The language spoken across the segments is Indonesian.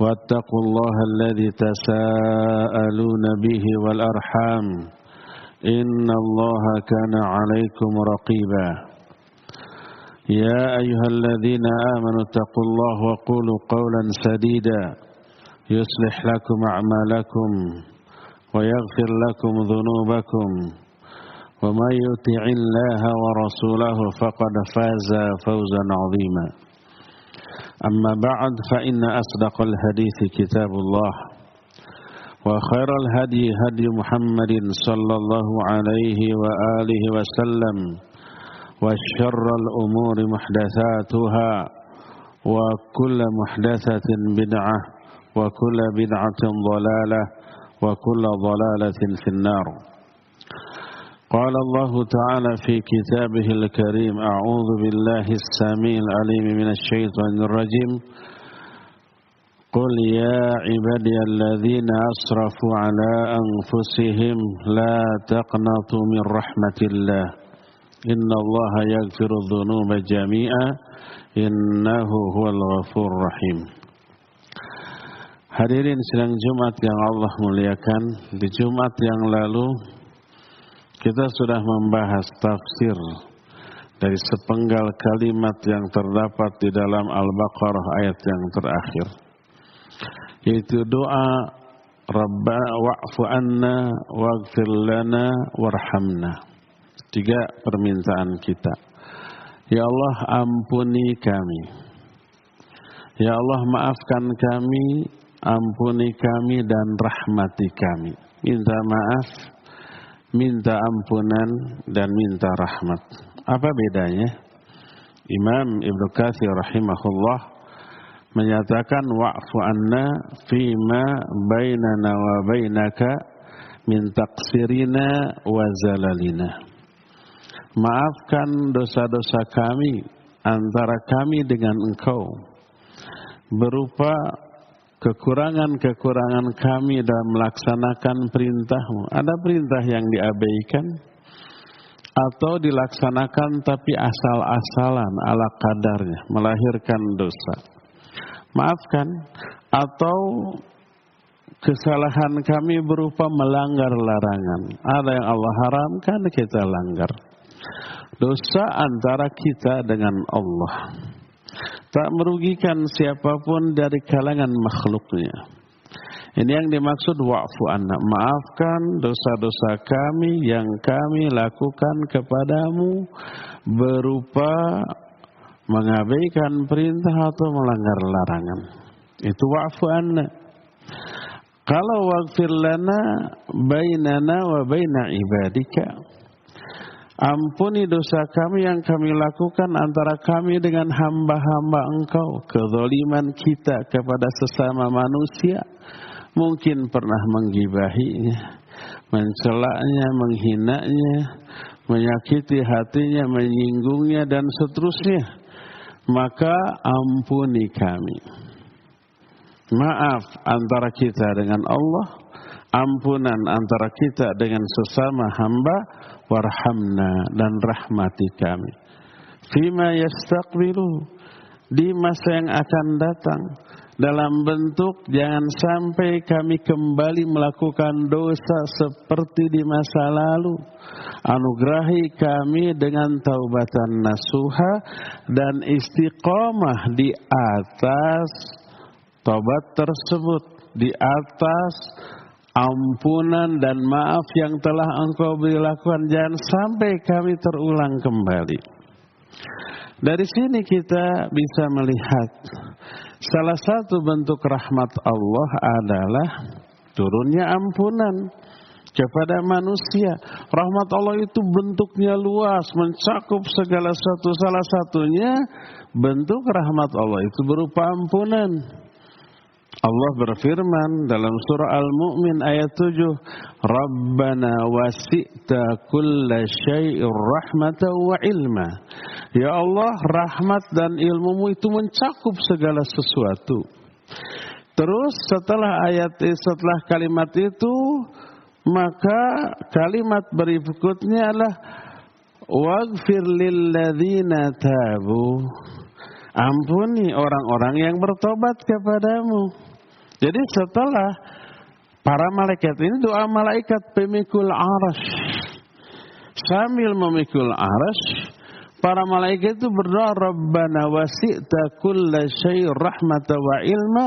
واتقوا الله الذي تساءلون به والأرحام إن الله كان عليكم رقيبا يا أيها الذين آمنوا اتقوا الله وقولوا قولا سديدا يصلح لكم أعمالكم ويغفر لكم ذنوبكم ومن يطع الله ورسوله فقد فاز فوزا عظيما أما بعد فإن أصدق الحديث كتاب الله وخير الهدي هدي محمد صلى الله عليه وآله وسلم وشر الأمور محدثاتها وكل محدثة بدعة وكل بدعة ضلالة وكل ضلالة في النار. قال الله تعالى في كتابه الكريم أعوذ بالله السميع العليم من الشيطان الرجيم قل يا عبادي الذين أسرفوا على أنفسهم لا تقنطوا من رحمة الله إن الله يغفر الذنوب جميعا إنه هو الغفور الرحيم. Hadirin sidang Jumat yang Allah muliakan, di Jumat yang lalu kita sudah membahas tafsir dari sepenggal kalimat yang terdapat di dalam Al-Baqarah ayat yang terakhir, yaitu doa Rabbana wa'fu anna waghfir lana warhamna. 3 permintaan kita. Ya Allah, ampuni kami. Ya Allah, maafkan kami, ampuni kami dan rahmati kami. Minta maaf, minta ampunan dan minta rahmat. Apa bedanya? Imam Ibnu Katsir rahimahullah menyatakan wa'fu anna fima bainana wa bainaka min taqsirina wa zalalina. Maafkan dosa-dosa kami antara kami dengan engkau berupa kekurangan-kekurangan kami dalam melaksanakan perintahmu. Ada perintah yang diabaikan atau dilaksanakan tapi asal-asalan ala kadarnya, melahirkan dosa. Maafkan. Atau kesalahan kami berupa melanggar larangan. Ada yang Allah haramkan, kita langgar. Dosa antara kita dengan Allah tak merugikan siapapun dari kalangan makhluknya. Ini yang dimaksud wa'fu anna, maafkan dosa-dosa kami yang kami lakukan kepadamu berupa mengabaikan perintah atau melanggar larangan. Itu wa'fu anna. Kalau waghfir lana bainana wa baina ibadika, ampuni dosa kami yang kami lakukan antara kami dengan hamba-hamba engkau. Kezaliman kita kepada sesama manusia, mungkin pernah menggibahinya, mencelaknya, menghinanya, menyakiti hatinya, menyinggungnya dan seterusnya. Maka ampuni kami. Maaf antara kita dengan Allah, ampunan antara kita dengan sesama hamba, warhamna dan rahmati kami. Fima yastaqbilu, di masa yang akan datang, dalam bentuk jangan sampai kami kembali melakukan dosa seperti di masa lalu. Anugerahi kami dengan taubatan nasuha dan istiqomah di atas taubat tersebut, di atas ampunan dan maaf yang telah engkau beri lakukan. Jangan sampai kami terulang kembali. Dari sini kita bisa melihat salah satu bentuk rahmat Allah adalah turunnya ampunan kepada manusia. Rahmat Allah itu bentuknya luas, mencakup segala sesuatu. Salah satunya bentuk rahmat Allah itu berupa ampunan. Allah berfirman dalam surah Al-Mu'min ayat 7, Rabbana wasi'ta kulla syai'ir rahmatan wa ilma. Ya Allah, rahmat dan ilmumu itu mencakup segala sesuatu. Terus setelah kalimat itu, maka kalimat berikutnya adalah waghfir lilladzina tabu. Ampuni orang-orang yang bertobat kepadamu. Jadi setelah para malaikat ini, doa malaikat pemikul arasy, sambil memikul arasy, para malaikat itu berdoa, Rabbana wasi'ta kulla syai' rahmatan wa ilma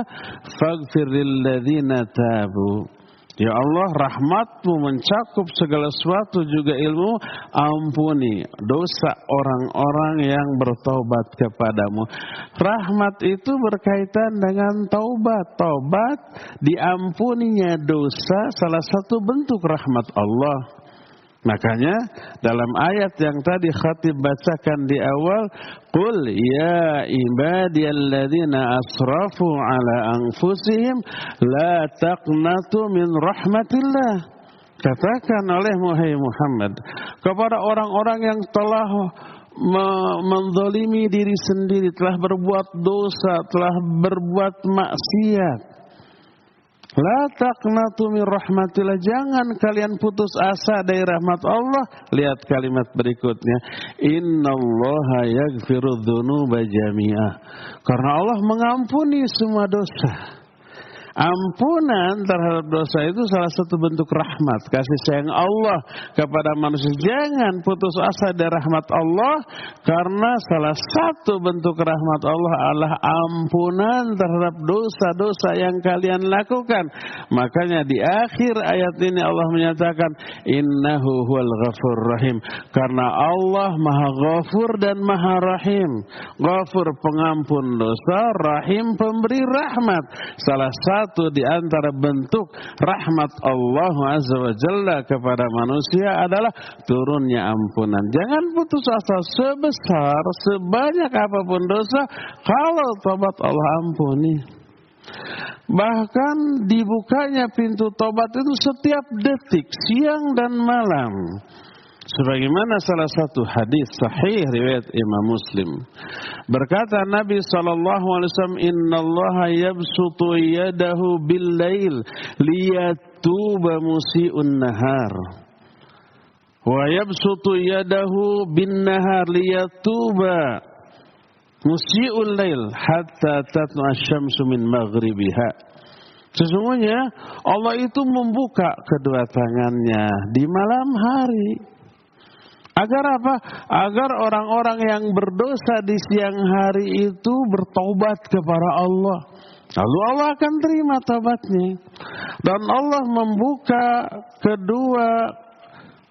faghfir lil ladzina tabu. Ya Allah, rahmat-Mu mencakup segala sesuatu, juga ilmu, ampuni dosa orang-orang yang bertaubat kepadamu. Rahmat itu berkaitan dengan taubat. Taubat, diampuninya dosa, salah satu bentuk rahmat Allah. Makanya dalam ayat yang tadi khatib bacakan di awal, Qul ya ibadiyalladzina asrafu ala anfusihim la taqnatu min rahmatillah. Katakan oleh Muhammad kepada orang-orang yang telah menzalimi diri sendiri, telah berbuat dosa, telah berbuat maksiat. La taqnatu min rahmatillah, jangan kalian putus asa dari rahmat Allah. Lihat kalimat berikutnya, innallaha yaghfiru dzunuba jami'ah. Karena Allah mengampuni semua dosa. Ampunan terhadap dosa itu salah satu bentuk rahmat, kasih sayang Allah kepada manusia. Jangan putus asa dari rahmat Allah, karena salah satu bentuk rahmat Allah adalah ampunan terhadap dosa-dosa yang kalian lakukan. Makanya di akhir ayat ini Allah menyatakan, innahu huwal ghafur rahim. Karena Allah maha ghafur dan maha rahim. Ghafur pengampun dosa, rahim pemberi rahmat. Salah satu di antara bentuk rahmat Allah Azza wa Jalla kepada manusia adalah turunnya ampunan. Jangan putus asa, sebesar, sebanyak apapun dosa, kalau tobat Allah ampuni. Bahkan dibukanya pintu tobat itu setiap detik, siang dan malam. Sebagaimana salah satu hadis sahih riwayat Imam Muslim, berkata Nabi SAW, innallaha yabsutu yadahu bil-lail liyatuba musi'un nahar, wa yabsutu yadahu bin-nahar liyatuba musi'ul lail hatta tatlu'a asy-syamsu min maghribiha. Sesungguhnya Allah itu membuka kedua tangannya di malam hari. Agar apa? Agar orang-orang yang berdosa di siang hari itu bertobat kepada Allah. Lalu Allah akan terima taubatnya. Dan Allah membuka kedua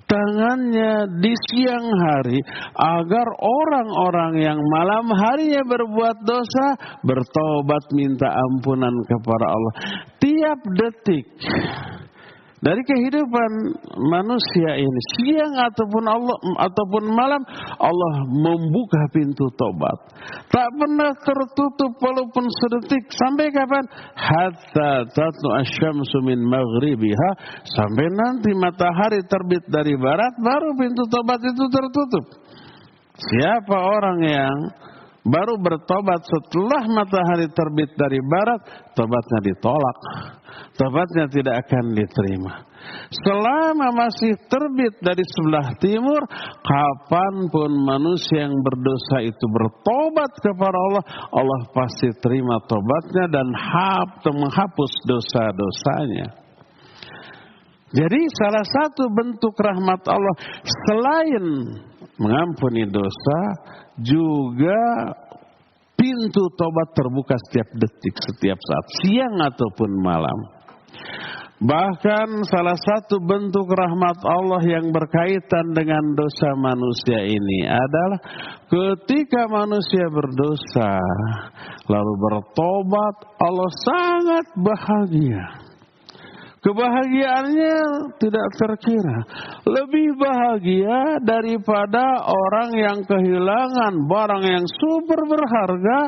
tangannya di siang hari agar orang-orang yang malam harinya berbuat dosa bertobat minta ampunan kepada Allah. Tiap detik dari kehidupan manusia ini, siang ataupun malam, Allah membuka pintu tobat. Tak pernah tertutup walaupun sedetik. Sampai kapan? Hatta tatlu asy-syamsu min maghribiha, sampai nanti matahari terbit dari barat, baru pintu tobat itu tertutup. Siapa orang yang baru bertobat setelah matahari terbit dari barat, tobatnya ditolak. Tobatnya tidak akan diterima. Selama masih terbit dari sebelah timur, kapanpun manusia yang berdosa itu bertobat kepada Allah, Allah pasti terima tobatnya dan menghapus dosa-dosanya. Jadi salah satu bentuk rahmat Allah selain mengampuni dosa, juga pintu tobat terbuka setiap detik, setiap saat, siang ataupun malam. Bahkan salah satu bentuk rahmat Allah yang berkaitan dengan dosa manusia ini adalah ketika manusia berdosa lalu bertobat, Allah sangat bahagia. Kebahagiaannya tidak terkira. Lebih bahagia daripada orang yang kehilangan barang yang super berharga,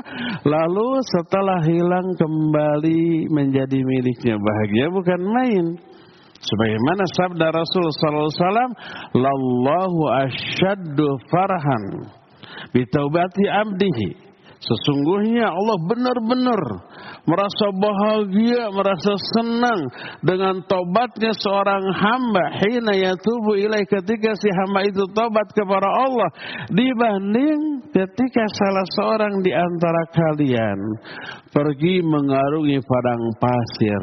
lalu setelah hilang kembali menjadi miliknya. Bahagia bukan main. Sebagaimana sabda Rasul sallallahu alaihi wasallam, "Lallahu asyaddu farhan bi taubati abdihi." Sesungguhnya Allah benar-benar merasa bahagia, merasa senang dengan tobatnya seorang hamba hina yatubu ilaih, ketika si hamba itu tobat kepada Allah, dibanding ketika salah seorang di antara kalian pergi mengarungi padang pasir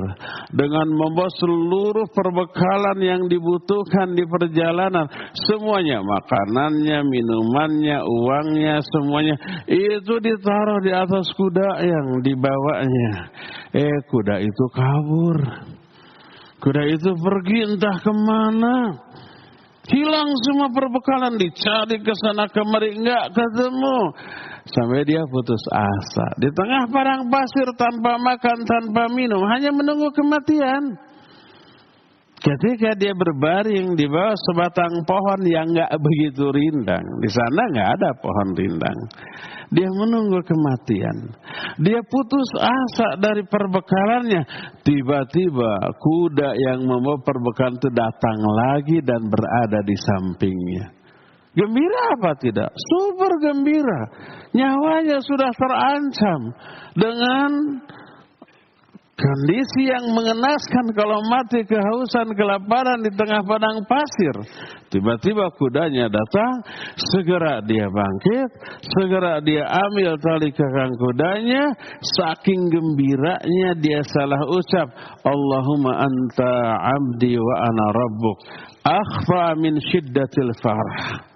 dengan membawa seluruh perbekalan yang dibutuhkan di perjalanan, semuanya, makanannya, minumannya, uangnya, semuanya itu ditaruh di atas kuda yang dibawanya. Kuda itu kabur. Kuda itu pergi entah kemana. Hilang semua perbekalan, dicari ke sana kemari, enggak ketemu. Sampai dia putus asa. Di tengah padang pasir, tanpa makan, tanpa minum, hanya menunggu kematian. Ketika dia berbaring di bawah sebatang pohon yang enggak begitu rindang. Di sana enggak ada pohon rindang. Dia menunggu kematian. Dia putus asa dari perbekalannya. Tiba-tiba kuda yang membawa perbekalan itu datang lagi dan berada di sampingnya. Gembira apa tidak? Super gembira. Nyawanya sudah terancam dengan kondisi yang mengenaskan kalau mati kehausan, kelaparan di tengah padang pasir. Tiba-tiba kudanya datang, segera dia bangkit, segera dia ambil tali kekang kudanya, saking gembiranya dia salah ucap, Allahumma anta abdi wa ana rabbuk, akhfa min syiddatil farah.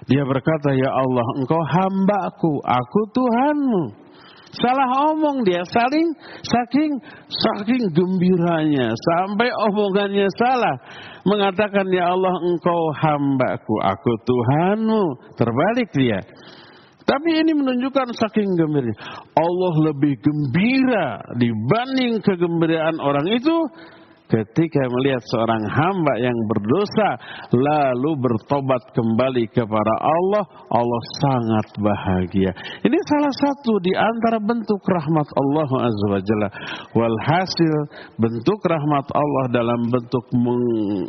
Dia berkata, ya Allah, engkau hambaku, aku Tuhanmu. Salah omong dia, saking gembiranya sampai omongannya salah, mengatakan ya Allah engkau hambaku, aku Tuhanmu. Terbalik dia. Tapi ini menunjukkan saking gembiranya. Allah lebih gembira dibanding kegembiraan orang itu ketika melihat seorang hamba yang berdosa lalu bertobat kembali kepada Allah, Allah sangat bahagia. Ini salah satu di antara bentuk rahmat Allah Azza wa Jalla. Walhasil bentuk rahmat Allah dalam bentuk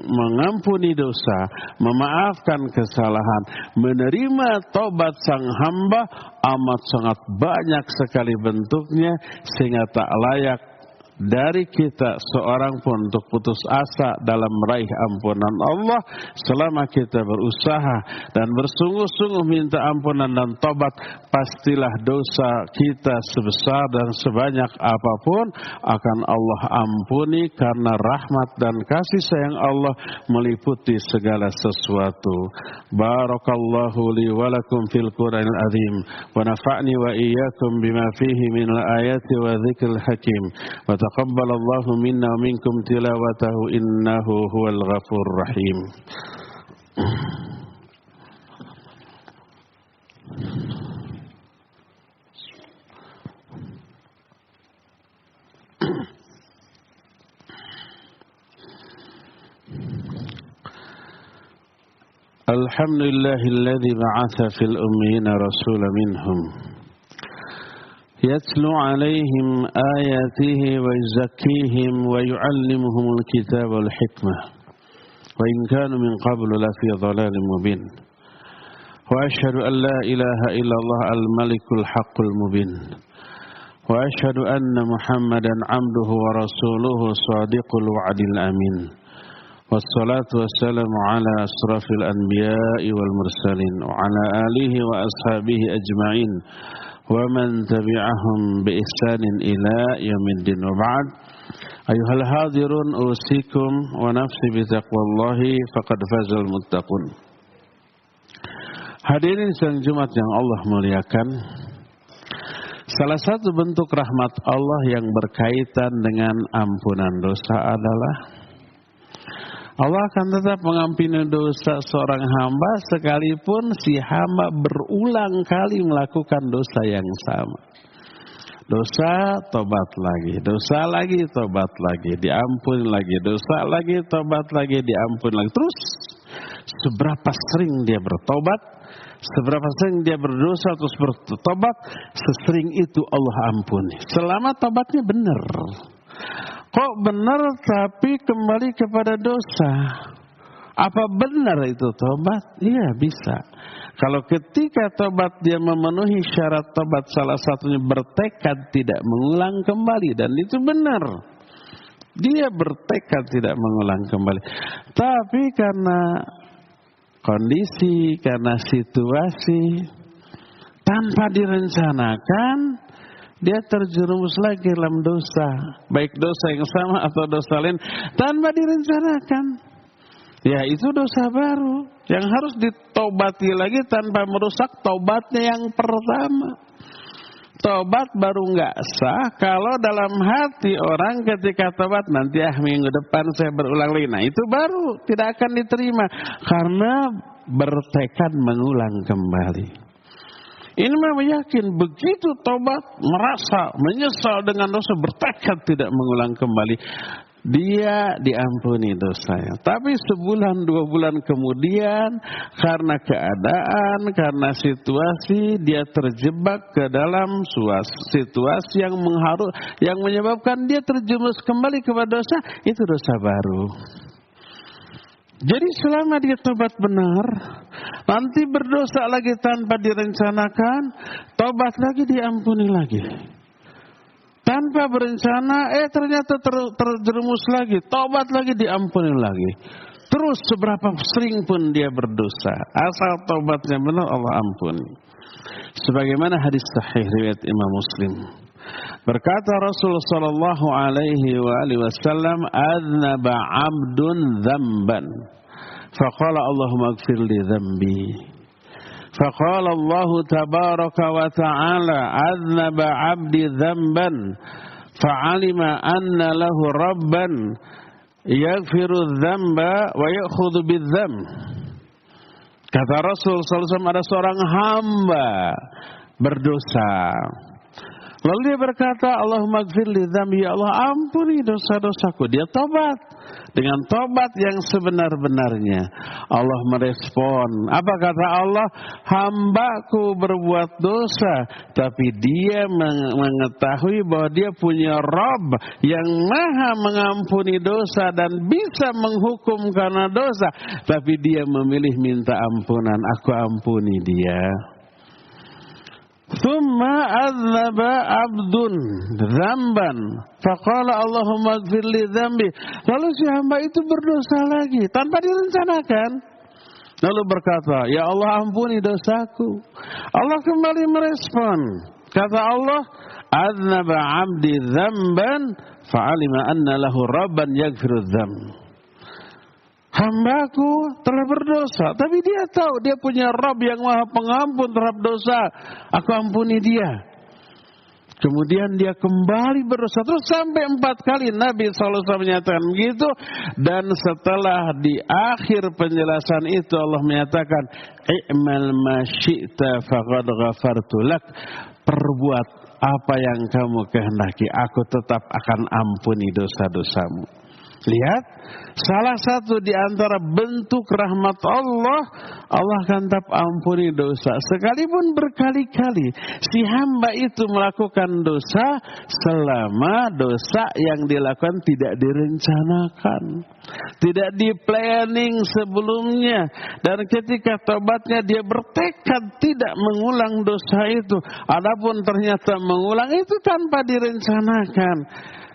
mengampuni dosa, memaafkan kesalahan, menerima tobat sang hamba amat sangat banyak sekali bentuknya, sehingga tak layak dari kita seorang pun untuk putus asa dalam meraih ampunan Allah selama kita berusaha dan bersungguh-sungguh minta ampunan dan tobat. Pastilah dosa kita sebesar dan sebanyak apapun akan Allah ampuni karena rahmat dan kasih sayang Allah meliputi segala sesuatu. Barakallahu li wa lakum fil Qur'anil azim wa nafa'ni wa iyyakum bima fihi min al-ayati wa dzikril hakim. Wa taqabbalallahu minna wa minkum tilawatahu innahu huwal ghafurur rahim. Alhamdulillahilladzi ba'atha fil ummiyina rasulan minhum يتلو عليهم آياته ويزكيهم ويعلمهم الكتاب والحكمة وإن كانوا من قبل لفي ضلال مبين وأشهد أن لا إله إلا الله الملك الحق المبين وأشهد أن محمدا عبده ورسوله صادق الوعد الأمين والصلاة والسلام على أشرف الأنبياء والمرسلين وعلى آله وأصحابه أجمعين ومن تبعهم بإحسان إلى يوم الدين وبعد أيها الحاضرون أوصيكم ونفسي بتقوى الله فقد فاز المتقون. Hadirin sidang Jumat yang Allah muliakan, salah satu bentuk rahmat Allah yang berkaitan dengan ampunan dosa adalah Allah akan tetap mengampuni dosa seorang hamba sekalipun si hamba berulang kali melakukan dosa yang sama. Dosa, tobat lagi. Dosa lagi, tobat lagi. Diampuni lagi. Dosa lagi, tobat lagi. Diampuni lagi. Terus, seberapa sering dia bertobat, seberapa sering dia berdosa terus bertobat, sesering itu Allah ampuni. Selama tobatnya benar. Kok benar tapi kembali kepada dosa? Apa benar itu tobat? Iya bisa. Kalau ketika tobat dia memenuhi syarat tobat, salah satunya bertekad tidak mengulang kembali, dan itu benar. Dia bertekad tidak mengulang kembali. Tapi karena kondisi, karena situasi, tanpa direncanakan, dia terjerumus lagi dalam dosa. Baik dosa yang sama atau dosa lain, tanpa direncanakan. Ya, itu dosa baru yang harus ditobati lagi tanpa merusak tobatnya yang pertama. Tobat baru nggak sah kalau dalam hati orang ketika tobat, nanti minggu depan saya berulang lagi. Nah, itu baru tidak akan diterima karena bertekad mengulang kembali. Ini memang yakin begitu tobat, merasa menyesal dengan dosa, bertekad tidak mengulang kembali, dia diampuni dosanya. Tapi sebulan 2 bulan kemudian, karena keadaan, karena situasi, dia terjebak ke dalam situasi yang menyebabkan dia terjerumus kembali kepada dosa. Itu dosa baru. Jadi selama dia tobat benar, nanti berdosa lagi tanpa direncanakan, tobat lagi diampuni lagi. Tanpa berencana, ternyata terjerumus lagi, tobat lagi diampuni lagi. Terus seberapa sering pun dia berdosa, asal tobatnya benar, Allah ampuni. Sebagaimana hadis sahih riwayat Imam Muslim. Berkata Rasulullah sallallahu alaihi wasallam, "Adznaba 'abdun dzamban, faqala Allahumma ighfir li dzambi." Faqala Allah tabaraka wa ta'ala, "Adznaba 'abdi dzamban, fa'alima anna lahu rabban yaghfiru dzamba wa ya'khudhu bidzamb." Kata Rasul sallallahu alaihi wasallam, ada seorang hamba berdosa. Lalu dia berkata, Allahumma ighfir li dzambi, ya Allah ampuni dosa-dosaku. Dia tobat dengan tobat yang sebenar-benarnya. Allah merespon. Apa kata Allah? Hambaku berbuat dosa, tapi dia mengetahui bahwa dia punya Rabb yang maha mengampuni dosa dan bisa menghukum karena dosa. Tapi dia memilih minta ampunan. Aku ampuni dia. Thumma adzaba 'abdun dzamban, faqala Allahumma ighfir li dzambi. Lalu si hamba itu berdosa lagi tanpa direncanakan. Lalu berkata, ya Allah ampuni dosaku. Allah kembali merespon. Kata Allah, adzaba 'abdi dzamban, fa'alima anna lahu rabban yaghfiru dzamb. Hambaku telah berdosa, tapi dia tahu dia punya Rabb yang maha pengampun terhadap dosa. Aku ampuni dia. Kemudian dia kembali berdosa terus sampai 4 kali. Nabi SAW menyatakan begitu. Dan setelah di akhir penjelasan itu Allah menyatakan, i'mal ma syi'ta faqad ghafartu lak. Perbuat apa yang kamu kehendaki, aku tetap akan ampuni dosa-dosamu. Lihat, salah satu di antara bentuk rahmat Allah, Allah akan tetap ampuni dosa. Sekalipun berkali-kali si hamba itu melakukan dosa, selama dosa yang dilakukan tidak direncanakan, tidak di-planning sebelumnya. Dan ketika tobatnya dia bertekad tidak mengulang dosa itu. Adapun ternyata mengulang itu tanpa direncanakan.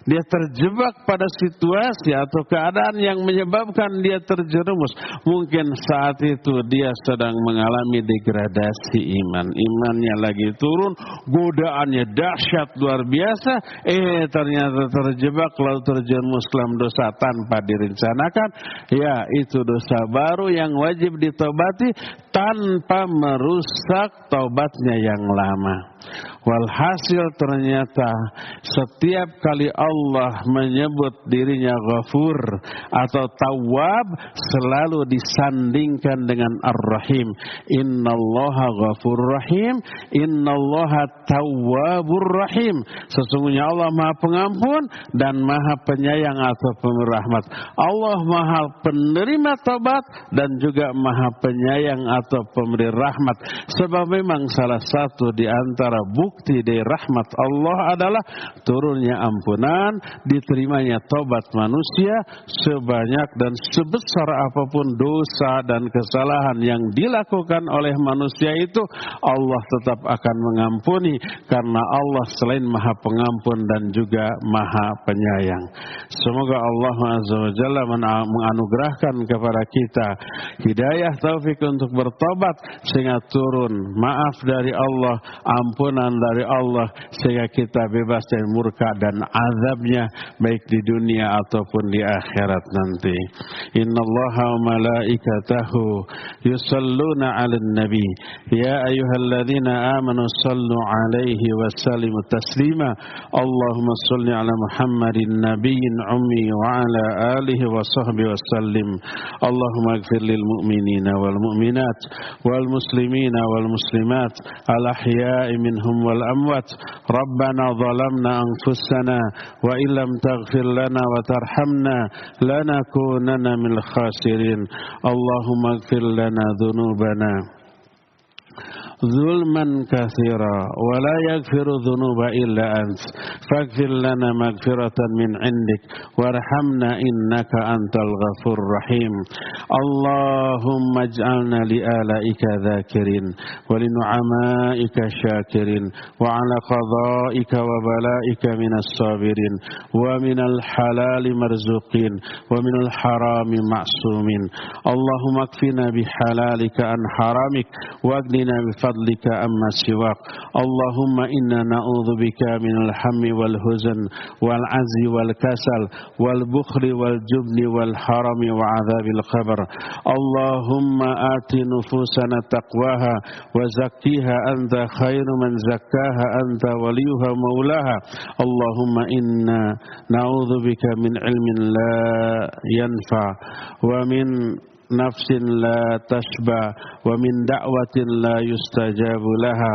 Dia terjebak pada situasi atau keadaan yang menyebabkan dia terjerumus. Mungkin saat itu dia sedang mengalami degradasi iman. Imannya lagi turun, godaannya dahsyat luar biasa. Ternyata terjebak lalu terjerumus dalam dosa tanpa direncanakan. Ya, itu dosa baru yang wajib ditobati tanpa merusak tobatnya yang lama. Walhasil ternyata setiap kali Allah menyebut dirinya Ghafur atau Tawwab selalu disandingkan dengan Ar-Rahim. Innallaha Ghafurur Rahim, Innallaha Tawwabur Rahim. Sesungguhnya Allah Maha Pengampun dan Maha Penyayang atau Pemberi Rahmat. Allah Maha Penerima Taubat dan juga Maha Penyayang atau Pemberi Rahmat. Sebab memang salah satu di antara bukti dari rahmat Allah adalah turunnya ampunan bersamaan diterimanya taubat manusia sebanyak dan sebesar apapun dosa dan kesalahan yang dilakukan oleh manusia itu, Allah tetap akan mengampuni karena Allah selain Maha Pengampun dan juga Maha Penyayang. Semoga Allah Azza wa Jalla menganugerahkan kepada kita hidayah taufik untuk bertobat sehingga turun maaf dari Allah, ampunan dari Allah, sehingga kita bebas dari murka dan azabnya baik di dunia ataupun di akhirat nanti. Innallaha wa malaikatahu yusalluna 'alan nabi ya ayyuhalladzina amanu sallu 'alaihi wa sallimu taslima. Allahumma shalli 'ala Muhammadin nabiyyin ummi wa 'ala alihi wa sahbihi wa sallim. Allahumma ighfir lil mu'minina wal mu'minat wal muslimina wal muslimat al ahya'i minhum wal amwat. Rabbana zalamna anfusana wa illam taghfir lana wa tarhamna lanakunanna minal khasirin. Allahumma ighfir lana dhunubana zulman katsira wa la yaghfiru dhunuba illa ant faghfir lana maghfiratan min 'indik warhamna innaka antal ghafurur rahim. Allahumma ij'alna li alaika dhakirin wa li nu'amaika syakirin wa 'ala qada'ika wa bala'ika minas sabirin wa minal halali marzuqin wa minal harami ma'sumin. Allahumma kfina bihalalika an haramik wa aghnina بفضلك أما سواك. اللهم إنا نعوذ بك من الهم والحزن والعجز والكسل والبخل والجبن والحرم وعذاب القبر. اللهم آت نفوسنا تقواها وزكيها أنت خير من زكاها أنت وليها مولاها. اللهم إنا نعوذ بك من علم لا ينفع ومن نفس لا تشبع ومن دعوة لا يستجاب لها.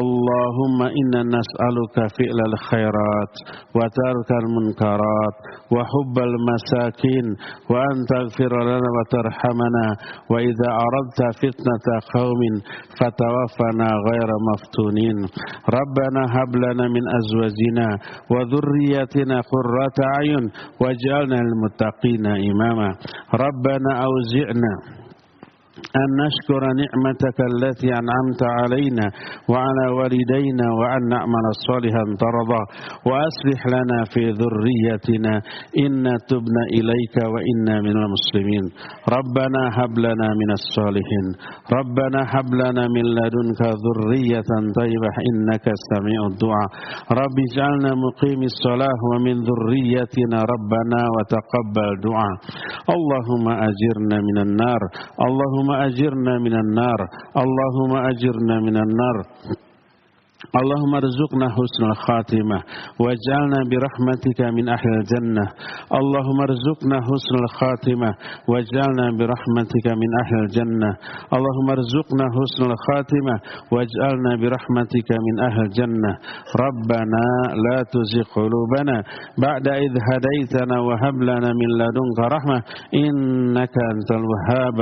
اللهم إنا نسألك فعل الخيرات وترك المنكرات وحب المساكين وأن تغفر لنا وترحمنا وإذا أردت فتنة قوم فتوفنا غير مفتونين. ربنا هب لنا من أزواجنا وذرياتنا قرة أعين واجعلنا للمتقين إماما. ربنا أوزعنا أن نشكر نعمتك التي أنعمت علينا وعلى والدينا وأن نعمل صالحا ترضى وأصلح لنا في ذريتنا إنا تبنا إليك وإنا من المسلمين. ربنا هب لنا من الصالحين. ربنا هب لنا من لدنك ذرية طيبة إنك سميع الدعاء. رب اجعلنا مقيم الصلاة ومن ذريتنا ربنا وتقبل دعاء. اللهم أجرنا من النار. اللهم أجرنا من النار. اللهم أجرنا من النار. اللهم ارزقنا حسن الخاتمة واجعلنا برحمتك من أهل الجنة. اللهم ارزقنا حسن الخاتمة واجعلنا برحمتك من أهل الجنة. اللهم ارزقنا حسن الخاتمة واجعلنا برحمتك من أهل الجنة. ربنا لا تزغ قلوبنا بعد إذ هديتنا وهب لنا من لدنك رحمة إنك أنت الوهاب.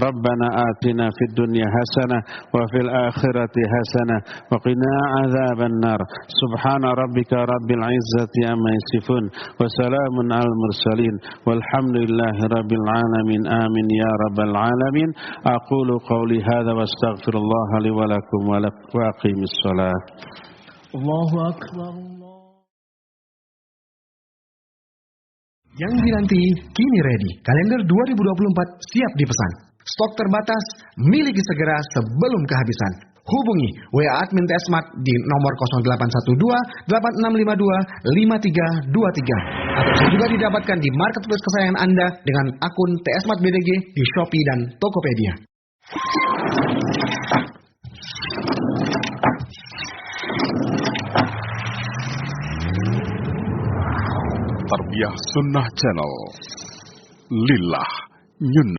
ربنا آتنا في الدنيا حسنة وفي الآخرة حسنة وقنا عذاب النار. سبحان ربك رب العزة عما يصفون وسلام على المرسلين والحمد لله رب العالمين. آمين يا رب العالمين. أقول قولي هذا واستغفر الله لي ولكم وأقيم الصلاة. الله أكبر. Yang dinanti kini ready. Kalender 2024 siap dipesan. Stok terbatas, miliki segera sebelum kehabisan. Hubungi WA admin TSMart di nomor 0812-8652-5323 atau bisa juga didapatkan di marketplace kesayangan Anda dengan akun TSMart BDG di Shopee dan Tokopedia. Tarbiyah Sunnah Channel. Lillah Nyun.